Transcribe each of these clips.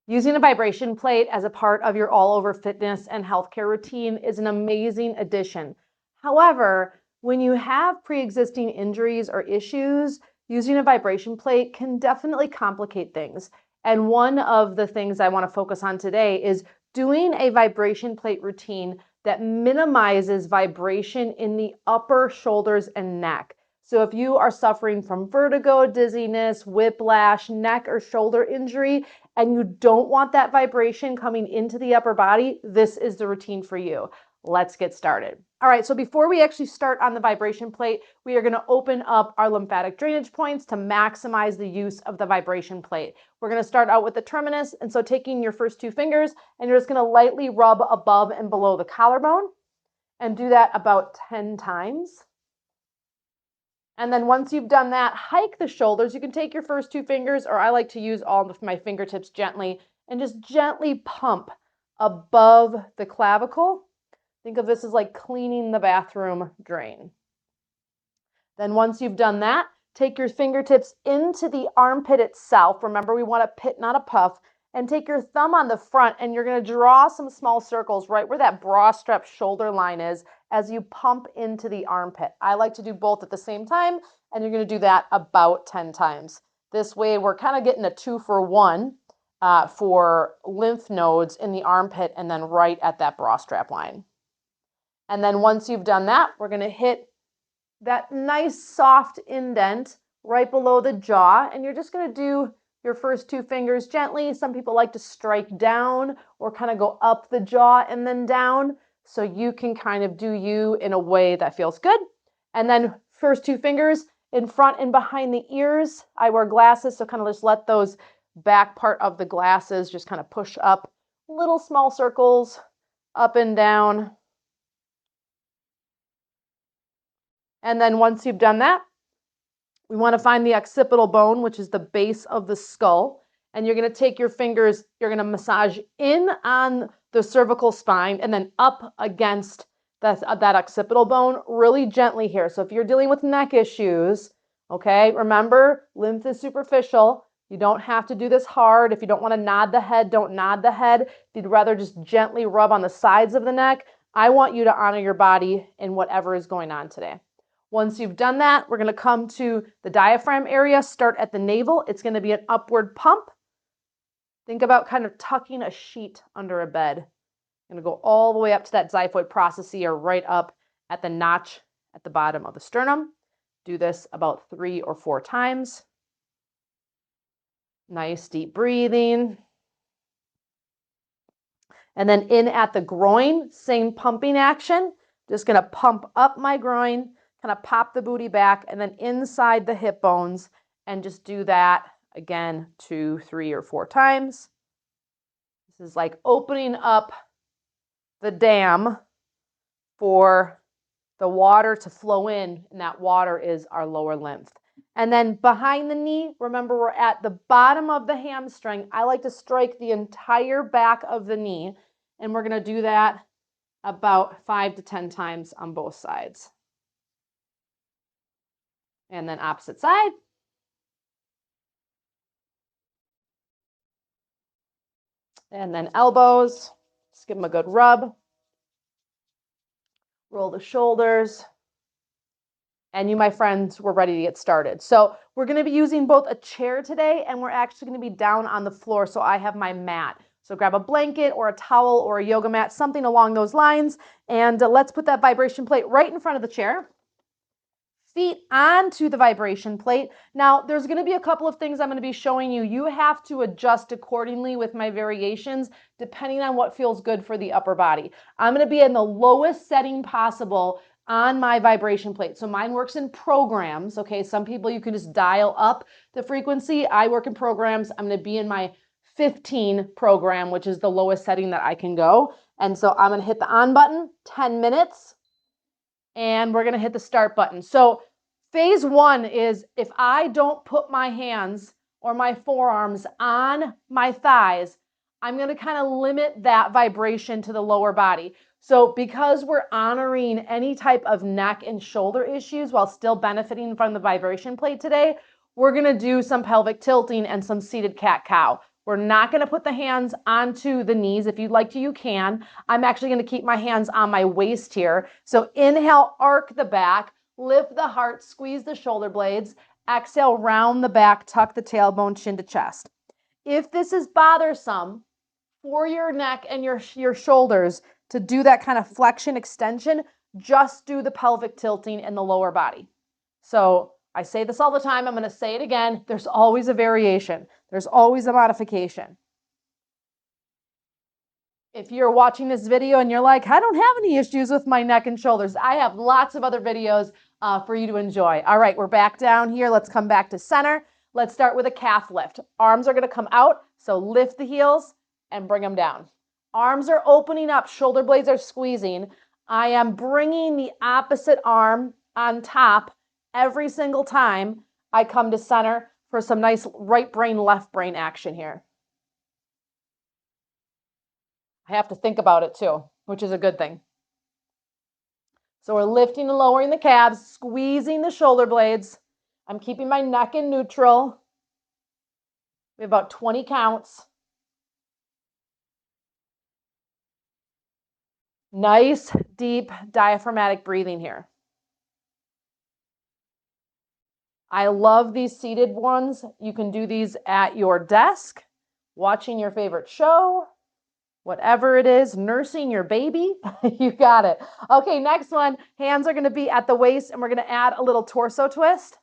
Using a vibration plate as a part of your all-over fitness and healthcare routine is an amazing addition. However, when you have pre-existing injuries or issues, using a vibration plate can definitely complicate things. And one of the things I want to focus on today is doing a vibration plate routine that minimizes vibration in the upper shoulders and neck. So if you are suffering from vertigo, dizziness, whiplash, neck or shoulder injury, and you don't want that vibration coming into the upper body, this is the routine for you. Let's get started. All right, so before we actually start on the vibration plate, we are going to open up our lymphatic drainage points to maximize the use of the vibration plate. We're going to start out with the terminus, and so taking your first two fingers, and you're just going to lightly rub above and below the collarbone, and do that about 10 times. And then once you've done that, hike the shoulders. You can take your first two fingers, or I like to use all of my fingertips gently, and just gently pump above the clavicle. Think of this as like cleaning the bathroom drain. Then once you've done that, take your fingertips into the armpit itself. Remember, we want a pit, not a puff. And take your thumb on the front, and you're going to draw some small circles right where that bra strap shoulder line is as you pump into the armpit. I like to do both at the same time, and you're going to do that about 10 times. This way, we're kind of getting a 2-for-1 for lymph nodes in the armpit and then right at that bra strap line. And then once you've done that, we're going to hit that nice soft indent right below the jaw, and you're just going to do your first two fingers gently. Some people like to strike down or kind of go up the jaw and then down, so you can kind of do you in a way that feels good. And then first two fingers in front and behind the ears. I wear glasses, so kind of just let those back part of the glasses just kind of push up, little small circles up and down. And then once you've done that, we want to find the occipital bone, which is the base of the skull. And you're going to take your fingers, you're going to massage in on the cervical spine and then up against that occipital bone really gently here. So if you're dealing with neck issues, okay, remember, lymph is superficial. You don't have to do this hard. If you don't want to nod the head, don't nod the head. If you'd rather just gently rub on the sides of the neck, I want you to honor your body in whatever is going on today. Once you've done that, we're going to come to the diaphragm area, start at the navel. It's going to be an upward pump. Think about kind of tucking a sheet under a bed. I'm going to go all the way up to that xiphoid processus, or right up at the notch at the bottom of the sternum. Do this about 3 or 4 times. Nice deep breathing. And then in at the groin, same pumping action. Just going to pump up my groin, kind of pop the booty back, and then inside the hip bones, and just do that again 2, 3, or 4 times. This is like opening up the dam for the water to flow in, and that water is our lower lymph. And then behind the knee, remember, we're at the bottom of the hamstring. I like to strike the entire back of the knee, and we're going to do that about 5 to 10 times on both sides. And then opposite side. And then elbows. Just give them a good rub. Roll the shoulders. And you, my friends, we're ready to get started. So we're going to be using both a chair today, and we're actually going to be down on the floor. So I have my mat. So grab a blanket or a towel or a yoga mat, something along those lines. And let's put that vibration plate right in front of the chair. Feet onto the vibration plate. Now, there's going to be a couple of things I'm going to be showing you. You have to adjust accordingly with my variations, depending on what feels good for the upper body. I'm going to be in the lowest setting possible on my vibration plate. So mine works in programs. Okay, some people you can just dial up the frequency. I work in programs. I'm going to be in my 15 program, which is the lowest setting that I can go. And so I'm going to hit the on button, 10 minutes. And we're going to hit the start button. So phase 1 is if I don't put my hands or my forearms on my thighs, I'm going to kind of limit that vibration to the lower body. So because we're honoring any type of neck and shoulder issues while still benefiting from the vibration plate today, we're going to do some pelvic tilting and some seated cat-cow. We're not going to put the hands onto the knees. If you'd like to, you can. I'm actually going to keep my hands on my waist here. So inhale, arc the back, lift the heart, squeeze the shoulder blades. Exhale, round the back, tuck the tailbone, chin to chest. If this is bothersome for your neck and your shoulders to do that kind of flexion extension, just do the pelvic tilting in the lower body. So I say this all the time. I'm going to say it again. There's always a variation. There's always a modification. If you're watching this video and you're like, I don't have any issues with my neck and shoulders, I have lots of other videos for you to enjoy. All right, we're back down here. Let's come back to center. Let's start with a calf lift. Arms are going to come out, so lift the heels and bring them down. Arms are opening up, shoulder blades are squeezing. I am bringing the opposite arm on top every single time I come to center for some nice right brain, left brain action here. I have to think about it too, which is a good thing. So we're lifting and lowering the calves, squeezing the shoulder blades. I'm keeping my neck in neutral. We have about 20 counts. Nice, deep diaphragmatic breathing here. I love these seated ones. You can do these at your desk, watching your favorite show, whatever it is, nursing your baby. You got it. Okay, next one. Hands are going to be at the waist, and we're going to add a little torso twist.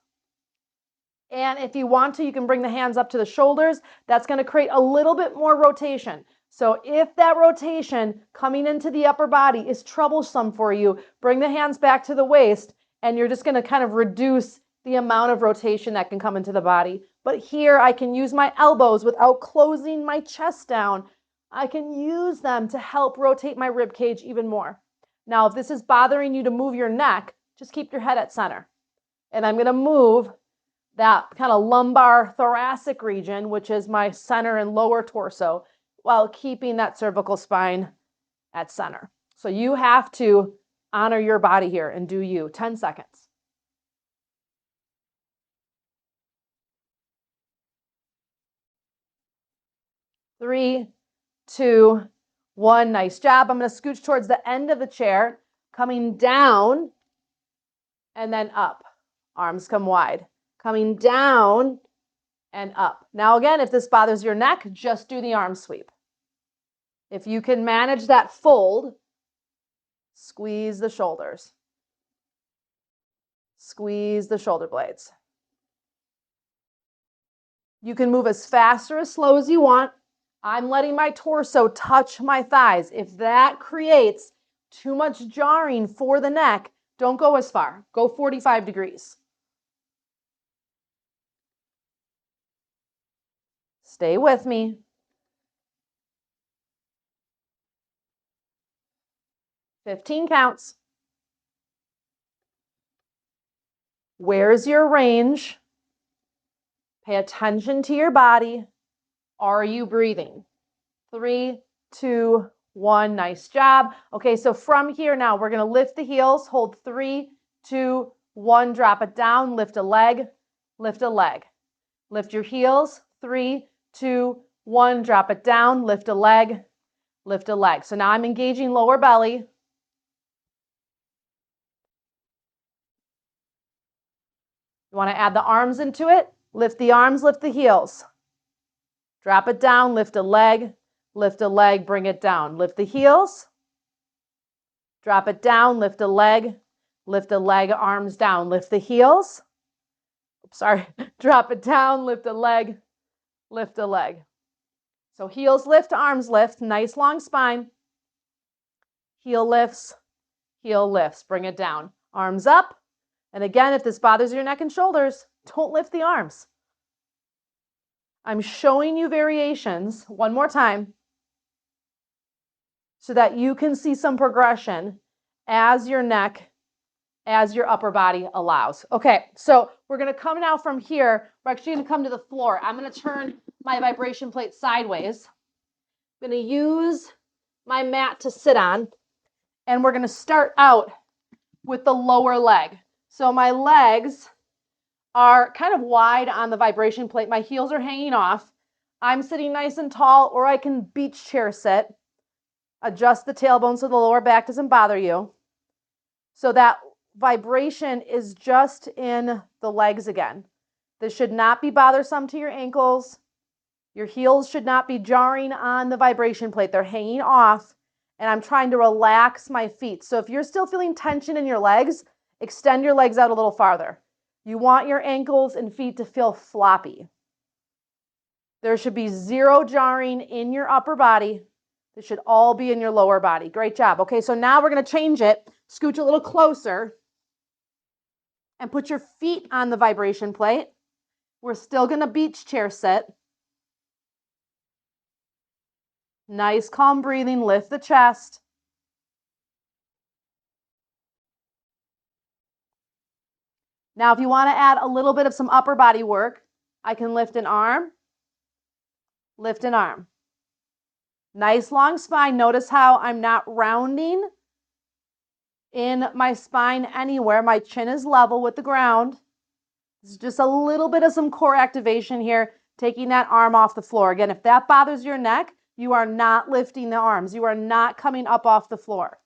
And if you want to, you can bring the hands up to the shoulders. That's going to create a little bit more rotation. So if that rotation coming into the upper body is troublesome for you, bring the hands back to the waist, and you're just going to kind of reduce the amount of rotation that can come into the body. But here I can use my elbows without closing my chest down. I can use them to help rotate my rib cage even more. Now, if this is bothering you to move your neck, just keep your head at center. And I'm going to move that kind of lumbar thoracic region, which is my center and lower torso, while keeping that cervical spine at center. So you have to honor your body here and do you. 10 seconds. 3, 2, 1. Nice job. I'm going to scooch towards the end of the chair, coming down and then up. Arms come wide. Coming down and up. Now again, if this bothers your neck, just do the arm sweep. If you can manage that fold, squeeze the shoulders. Squeeze the shoulder blades. You can move as fast or as slow as you want. I'm letting my torso touch my thighs. If that creates too much jarring for the neck, don't go as far. Go 45 degrees. Stay with me. 15 counts. Where's your range? Pay attention to your body. Are you breathing? 3, 2, 1. Nice job. Okay, so from here now, we're going to lift the heels. Hold 3, 2, 1. Drop it down. Lift a leg. Lift a leg. Lift your heels. 3, 2, 1. Drop it down. Lift a leg. Lift a leg. So now I'm engaging lower belly. You want to add the arms into it? Lift the arms, lift the heels. Drop it down, lift a leg, bring it down. Lift the heels. Drop it down, lift a leg, arms down. Lift the heels. Sorry, drop it down, lift a leg. So heels lift, arms lift, nice long spine. Heel lifts, bring it down. Arms up. And again, if this bothers your neck and shoulders, don't lift the arms. I'm showing you variations one more time so that you can see some progression as your neck, as your upper body allows. Okay, so we're going to come now from here. We're actually going to come to the floor. I'm going to turn my vibration plate sideways. I'm going to use my mat to sit on, and we're going to start out with the lower leg. So my legs are kind of wide on the vibration plate. My heels are hanging off. I'm sitting nice and tall, or I can beach chair sit. Adjust the tailbone so the lower back doesn't bother you. So that vibration is just in the legs again. This should not be bothersome to your ankles. Your heels should not be jarring on the vibration plate. They're hanging off, and I'm trying to relax my feet. So if you're still feeling tension in your legs, extend your legs out a little farther. You want your ankles and feet to feel floppy. There should be zero jarring in your upper body. This should all be in your lower body. Great job. Okay, so now we're going to change it. Scooch a little closer and put your feet on the vibration plate. We're still going to beach chair sit. Nice, calm breathing. Lift the chest. Now, if you want to add a little bit of some upper body work, I can lift an arm, lift an arm. Nice long spine. Notice how I'm not rounding in my spine anywhere. My chin is level with the ground. This is just a little bit of some core activation here, taking that arm off the floor. Again, if that bothers your neck, you are not lifting the arms. You are not coming up off the floor.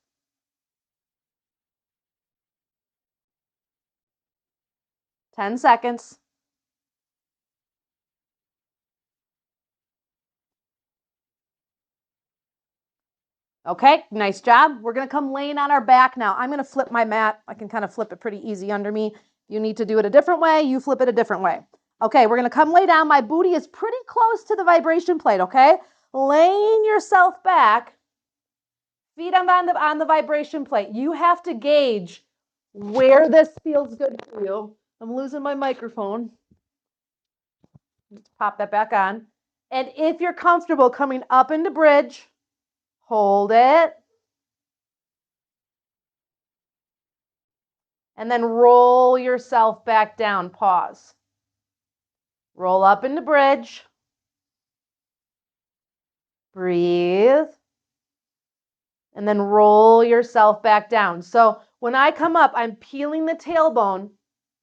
10 seconds. Okay, nice job. We're going to come laying on our back now. I'm going to flip my mat. I can kind of flip it pretty easy under me. You need to do it a different way. You flip it a different way. Okay, we're going to come lay down. My booty is pretty close to the vibration plate, okay? Laying yourself back, feet on the vibration plate. You have to gauge where this feels good for you. I'm losing my microphone. Just pop that back on. And if you're comfortable coming up into bridge, hold it. And then roll yourself back down. Pause. Roll up into bridge. Breathe. And then roll yourself back down. So when I come up, I'm peeling the tailbone,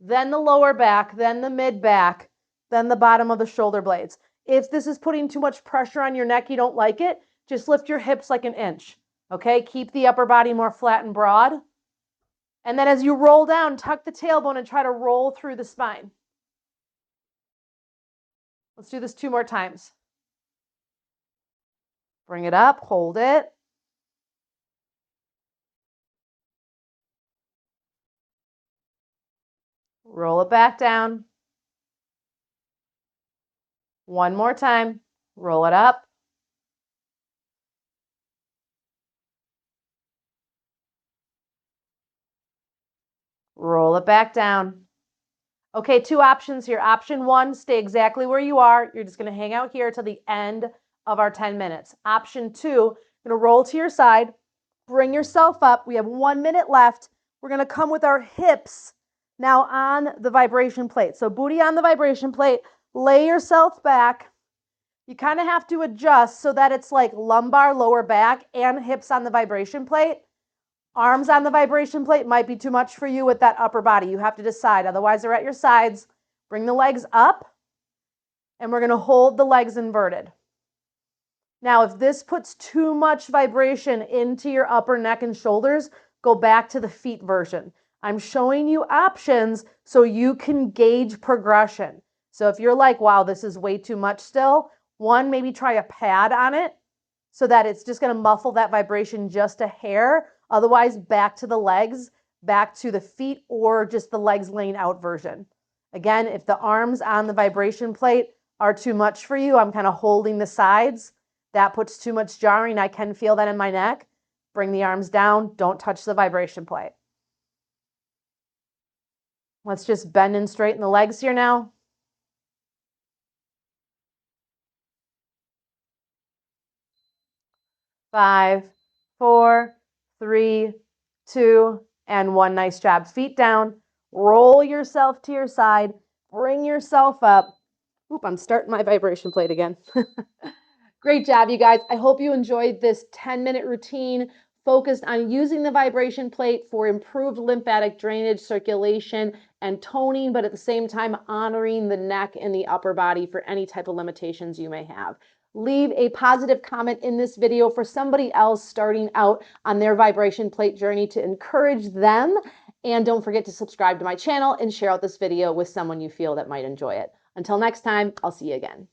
then the lower back, then the mid back, then the bottom of the shoulder blades. If this is putting too much pressure on your neck, you don't like it, just lift your hips like an inch. Okay? Keep the upper body more flat and broad. And then as you roll down, tuck the tailbone and try to roll through the spine. Let's do this 2 more times. Bring it up, hold it. Roll it back down. 1 more time. Roll it up. Roll it back down. Okay, 2 options here. Option 1, stay exactly where you are. You're just going to hang out here till the end of our 10 minutes. Option 2, you're going to roll to your side. Bring yourself up. We have 1 minute left. We're going to come with our hips now on the vibration plate. So booty on the vibration plate. Lay yourself back. You kind of have to adjust so that it's like lumbar, lower back, and hips on the vibration plate. Arms on the vibration plate might be too much for you with that upper body. You have to decide. Otherwise, they're at your sides. Bring the legs up, and we're going to hold the legs inverted. Now, if this puts too much vibration into your upper neck and shoulders, go back to the feet version. I'm showing you options so you can gauge progression. So if you're like, wow, this is way too much still, 1, maybe try a pad on it so that it's just going to muffle that vibration just a hair. Otherwise, back to the legs, back to the feet, or just the legs laying out version. Again, if the arms on the vibration plate are too much for you, I'm kind of holding the sides. That puts too much jarring. I can feel that in my neck. Bring the arms down. Don't touch the vibration plate. Let's just bend and straighten the legs here now. 5, 4, 3, 2, and 1. Nice job. Feet down. Roll yourself to your side. Bring yourself up. Oop, I'm starting my vibration plate again. Great job, you guys. I hope you enjoyed this 10-minute routine focused on using the vibration plate for improved lymphatic drainage, circulation, and toning, but at the same time honoring the neck and the upper body for any type of limitations you may have. Leave a positive comment in this video for somebody else starting out on their vibration plate journey to encourage them. And don't forget to subscribe to my channel and share out this video with someone you feel that might enjoy it. Until next time, I'll see you again.